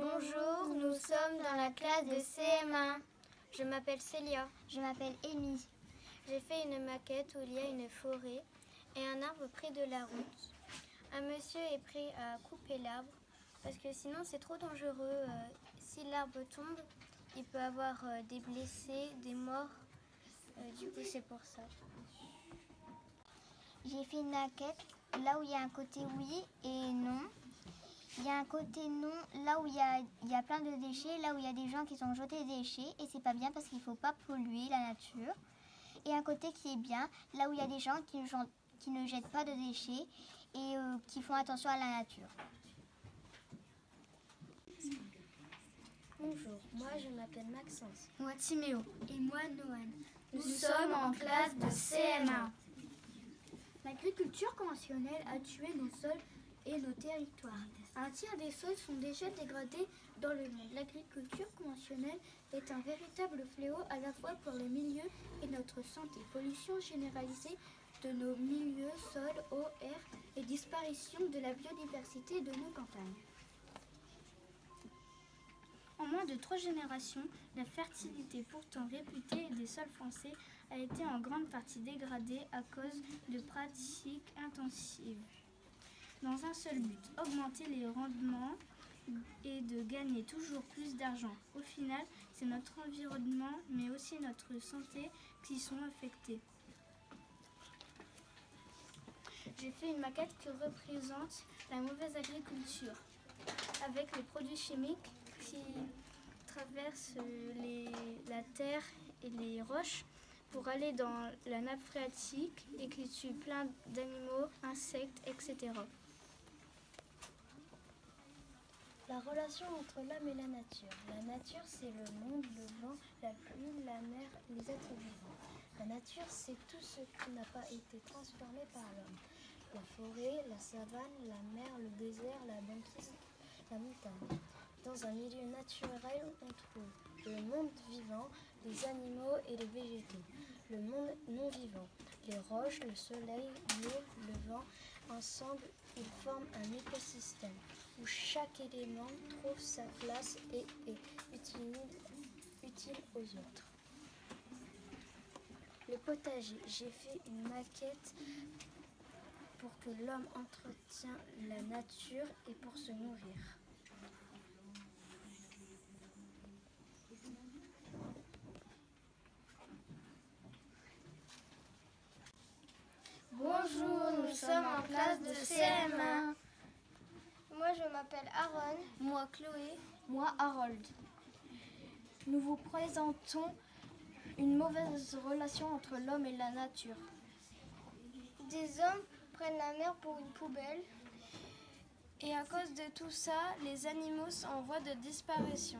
Bonjour, nous sommes dans la classe de CM1. Je m'appelle Célia. Je m'appelle Amy. J'ai fait une maquette où il y a une forêt et un arbre près de la route. Un monsieur est prêt à couper l'arbre parce que sinon c'est trop dangereux. Si l'arbre tombe, il peut avoir des blessés, des morts. Du coup, c'est pour ça. J'ai fait une maquette là où il y a un côté oui et non. Il y a un côté non là où il y a plein de déchets, là où il y a des gens qui ont jeté des déchets et c'est pas bien parce qu'il ne faut pas polluer la nature. Et un côté qui est bien, là où il y a des gens qui ne jettent pas de déchets et qui font attention à la nature. Bonjour, moi je m'appelle Maxence. Moi Timéo. Et moi Noan. Nous sommes en classe de CM1. L'agriculture conventionnelle a tué nos sols et nos territoires. Un tiers des sols sont déjà dégradés dans le monde. L'agriculture conventionnelle est un véritable fléau à la fois pour les milieux et notre santé. Pollution généralisée de nos milieux, sols, eau, air et disparition de la biodiversité de nos campagnes. En moins de 3 générations, la fertilité pourtant réputée des sols français a été en grande partie dégradée à cause de pratiques intensives. Dans un seul but, augmenter les rendements et de gagner toujours plus d'argent. Au final, c'est notre environnement, mais aussi notre santé qui sont affectés. J'ai fait une maquette qui représente la mauvaise agriculture, avec les produits chimiques qui traversent la terre et les roches pour aller dans la nappe phréatique et qui tuent plein d'animaux, insectes, etc. La relation entre l'homme et la nature. La nature, c'est le monde, le vent, la pluie, la mer, les êtres vivants. La nature, c'est tout ce qui n'a pas été transformé par l'homme. La forêt, la savane, la mer, le désert, la banquise, la montagne. Dans un milieu naturel, on trouve le monde vivant, les animaux et les végétaux. Le monde non vivant, les roches, le soleil, l'eau, le vent. Ensemble, ils forment un écosystème où chaque élément trouve sa place et est utile aux autres. Le potager, j'ai fait une maquette pour que l'homme entretient la nature et pour se nourrir. Bonjour, nous sommes en classe de CM1. Moi, je m'appelle Aaron. Moi Chloé. Moi, Harold. Nous vous présentons une mauvaise relation entre l'homme et la nature. Des hommes prennent la mer pour une poubelle. Et à cause de tout ça, les animaux sont en voie de disparition.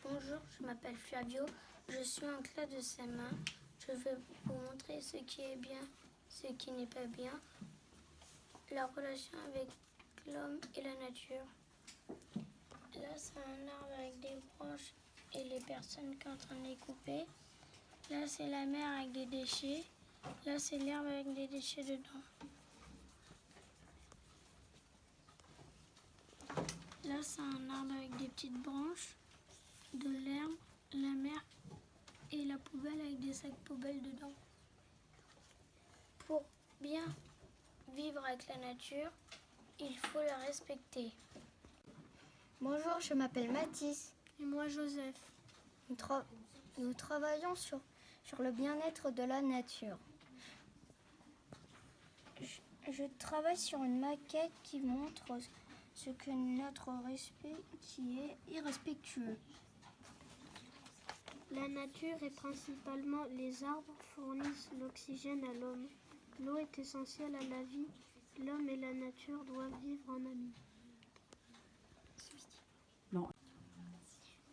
Bonjour, je m'appelle Flavio. Je suis en classe de CM1. Je vais vous montrer ce qui est bien, ce qui n'est pas bien, la relation avec l'homme et la nature. Là, c'est un arbre avec des branches et les personnes qui sont en train de les couper. Là, c'est la mer avec des déchets. Là, c'est l'herbe avec des déchets dedans. Là, c'est un arbre avec des petites branches, de l'herbe, la mer et la poubelle avec des sacs poubelles dedans. Pour bien vivre avec la nature, il faut la respecter. Bonjour, je m'appelle Mathis. Et moi, Joseph. Nous travaillons sur le bien-être de la nature. Je travaille sur une maquette qui montre ce que notre respect qui est irrespectueux. La nature et principalement les arbres fournissent l'oxygène à l'homme. L'eau est essentielle à la vie. L'homme et la nature doivent vivre en amis.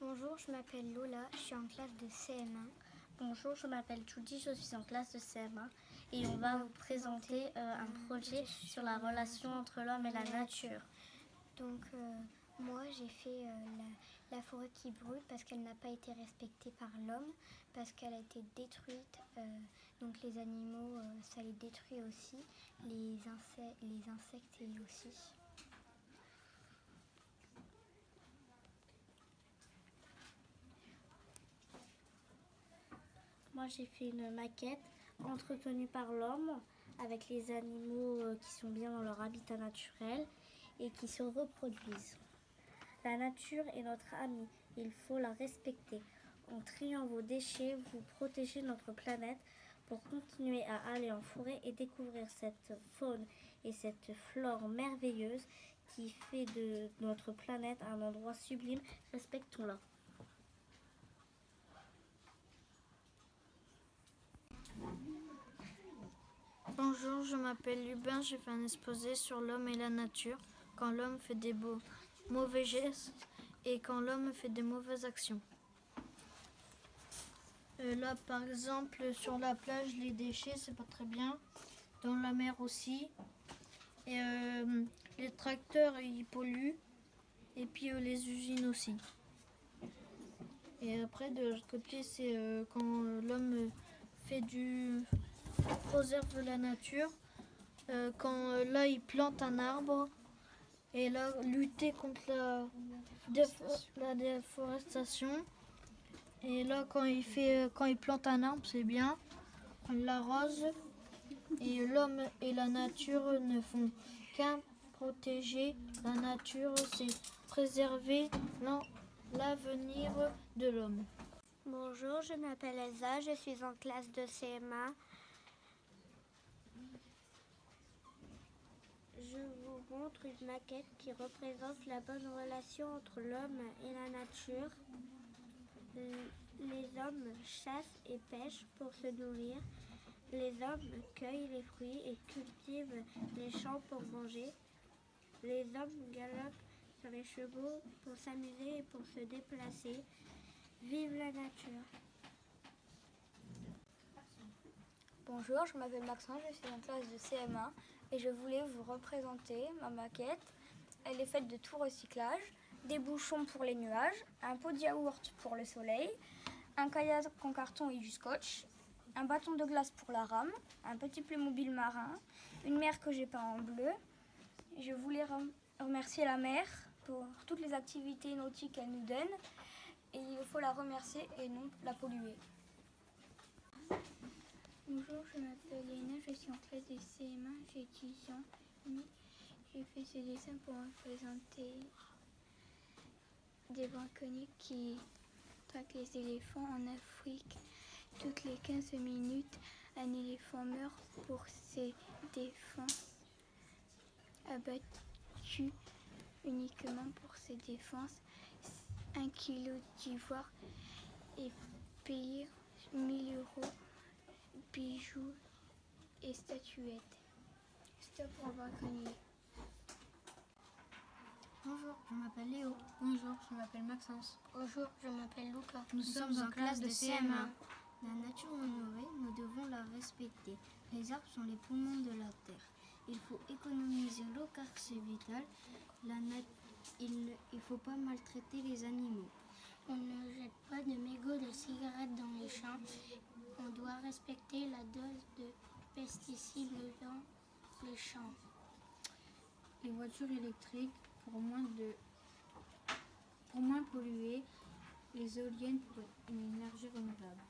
Bonjour, je m'appelle Lola, je suis en classe de CM1. Bonjour, je m'appelle Judy, je suis en classe de CM1 et on va vous présenter un projet sur la relation entre l'homme et la nature. Donc, Moi, j'ai fait la forêt qui brûle parce qu'elle n'a pas été respectée par l'homme, parce qu'elle a été détruite. Donc les animaux, ça les détruit aussi, les insectes et aussi. Moi, j'ai fait une maquette entretenue par l'homme avec les animaux qui sont bien dans leur habitat naturel et qui se reproduisent. La nature est notre amie, il faut la respecter. En triant vos déchets, vous protégez notre planète pour continuer à aller en forêt et découvrir cette faune et cette flore merveilleuse qui fait de notre planète un endroit sublime. Respectons-la. Bonjour, je m'appelle Lubin, j'ai fait un exposé sur l'homme et la nature, quand l'homme fait des mauvais gestes et quand l'homme fait des mauvaises actions. Là, par exemple, sur la plage, les déchets, c'est pas très bien. Dans la mer aussi. Et les tracteurs, ils polluent. Et puis les usines aussi. Et après, de l'autre côté, c'est quand l'homme fait préserve la nature. Quand là, il plante un arbre. Et là, lutter contre la déforestation. Et là, quand il plante un arbre, c'est bien. On l'arrose. Et l'homme et la nature ne font qu'un protéger. La nature, c'est préserver l'avenir de l'homme. Bonjour, je m'appelle Elsa, je suis en classe de CM1. Je vous montre une maquette qui représente la bonne relation entre l'homme et la nature. Les hommes chassent et pêchent pour se nourrir. Les hommes cueillent les fruits et cultivent les champs pour manger. Les hommes galopent sur les chevaux pour s'amuser et pour se déplacer. Vive la nature! Bonjour, je m'appelle Maxence, je suis en classe de CM1 et je voulais vous représenter ma maquette. Elle est faite de tout recyclage, des bouchons pour les nuages, un pot de yaourt pour le soleil, un kayak en carton et du scotch, un bâton de glace pour la rame, un petit Playmobil marin, une mer que j'ai peint en bleu. Je voulais remercier la mer pour toutes les activités nautiques qu'elle nous donne et il faut la remercier et non la polluer. Bonjour, je m'appelle Léna, je suis en classe de CM1, j'ai 10 ans. J'ai fait ce dessin pour représenter des braconniers qui traquent les éléphants en Afrique. Toutes les 15 minutes, un éléphant meurt pour ses défenses, abattu uniquement pour ses défenses. 1 kilo d'ivoire est payé 1000 €. Bijoux et statuettes. Stop au braconnier. Bonjour, je m'appelle Léo. Bonjour, je m'appelle Maxence. Bonjour, je m'appelle Luca. Nous sommes en classe de CM1. La nature honorée, nous devons la respecter. Les arbres sont les poumons de la terre. Il faut économiser l'eau car c'est vital. Il ne faut pas maltraiter les animaux. On ne jette pas de mégots de cigarettes dans les champs. On doit respecter la dose de pesticides dans les champs. Les voitures électriques, pour moins polluer, les éoliennes pour une énergie renouvelable.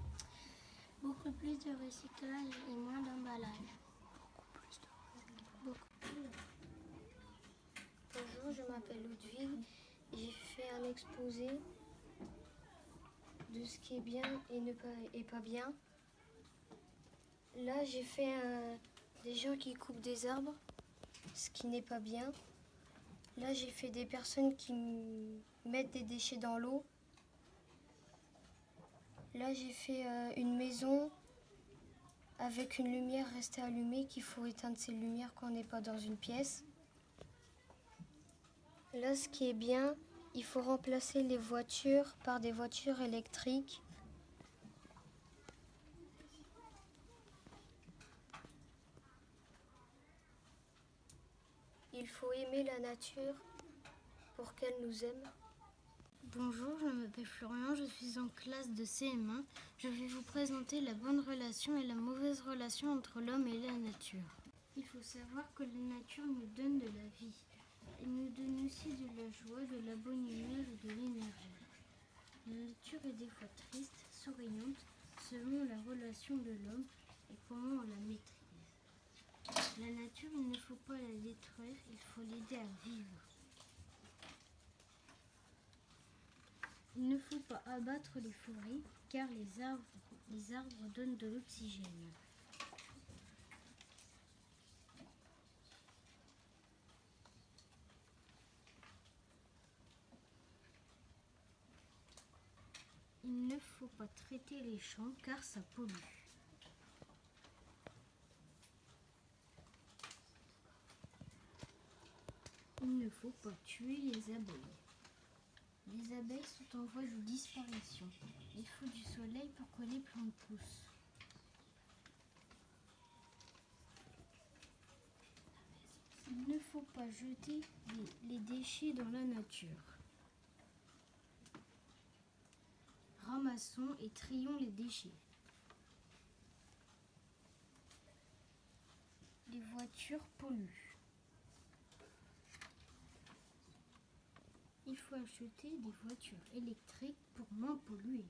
Beaucoup plus de recyclage et moins d'emballage. Bonjour, je m'appelle Ludwig. J'ai fait un exposé de ce qui est bien et pas bien. Là, j'ai fait des gens qui coupent des arbres, ce qui n'est pas bien. Là, j'ai fait des personnes qui mettent des déchets dans l'eau. Là, j'ai fait une maison avec une lumière restée allumée, qu'il faut éteindre ces lumières quand on n'est pas dans une pièce. Là, ce qui est bien, il faut remplacer les voitures par des voitures électriques. Il faut aimer la nature pour qu'elle nous aime. Bonjour, je m'appelle Florian, je suis en classe de CM1. Je vais vous présenter la bonne relation et la mauvaise relation entre l'homme et la nature. Il faut savoir que la nature nous donne de la vie. Elle nous donne aussi de la joie, de la bonne humeur et de l'énergie. La nature est des fois triste, souriante, selon la relation de l'homme et comment on la maîtrise. La nature, il ne faut pas la détruire, il faut l'aider à vivre. Il ne faut pas abattre les forêts car les arbres donnent de l'oxygène. Il ne faut pas traiter les champs car ça pollue. Il ne faut pas tuer les abeilles. Les abeilles sont en voie de disparition. Il faut du soleil pour que les plantes poussent. Il ne faut pas jeter les déchets dans la nature. Ramassons et trions les déchets. Les voitures polluent. Il faut acheter des voitures électriques pour moins polluer.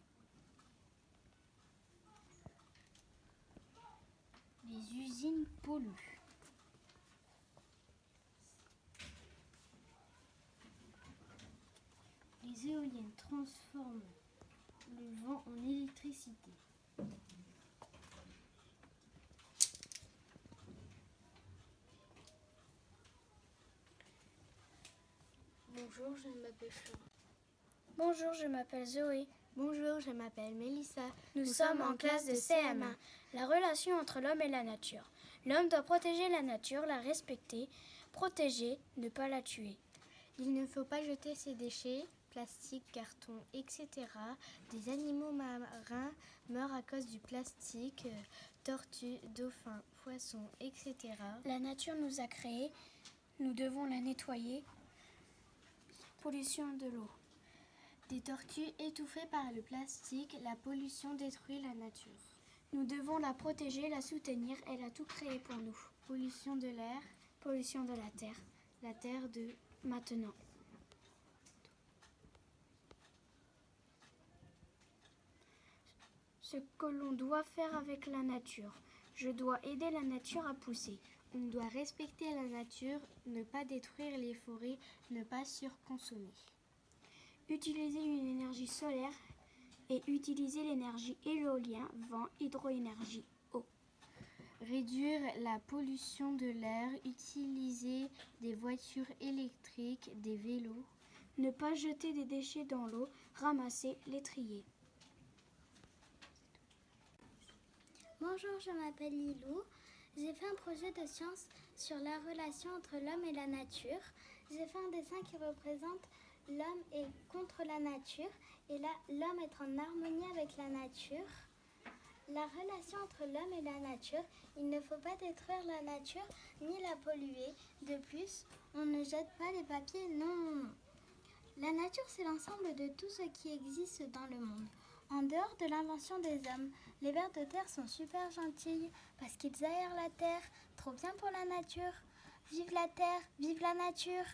Les usines polluent. Les éoliennes transforment le vent en électricité. Bonjour, je m'appelle Florent. Bonjour, je m'appelle Zoé. Bonjour, je m'appelle Mélissa. Nous sommes en classe de CM1. La relation entre l'homme et la nature. L'homme doit protéger la nature, la respecter, protéger, ne pas la tuer. Il ne faut pas jeter ses déchets, plastique, carton, etc. Des animaux marins meurent à cause du plastique, tortues, dauphins, poissons, etc. La nature nous a créés, nous devons la nettoyer. Pollution de l'eau. Des tortues étouffées par le plastique, la pollution détruit la nature. Nous devons la protéger, la soutenir, elle a tout créé pour nous. Pollution de l'air, Pollution de la terre de maintenant. Ce que l'on doit faire avec la nature. Je dois aider la nature à pousser. On doit respecter la nature, ne pas détruire les forêts, ne pas surconsommer. Utiliser une énergie solaire et utiliser l'énergie éolien, vent, hydroénergie, eau. Réduire la pollution de l'air, utiliser des voitures électriques, des vélos. Ne pas jeter des déchets dans l'eau, ramasser, les trier. Bonjour, je m'appelle Lilou. J'ai fait un projet de science sur la relation entre l'homme et la nature. J'ai fait un dessin qui représente l'homme est contre la nature et là, l'homme est en harmonie avec la nature. La relation entre l'homme et la nature, il ne faut pas détruire la nature ni la polluer. De plus, on ne jette pas les papiers, non. La nature, c'est l'ensemble de tout ce qui existe dans le monde. En dehors de l'invention des hommes, les vers de terre sont super gentils parce qu'ils aèrent la terre. Trop bien pour la nature. Vive la terre, vive la nature.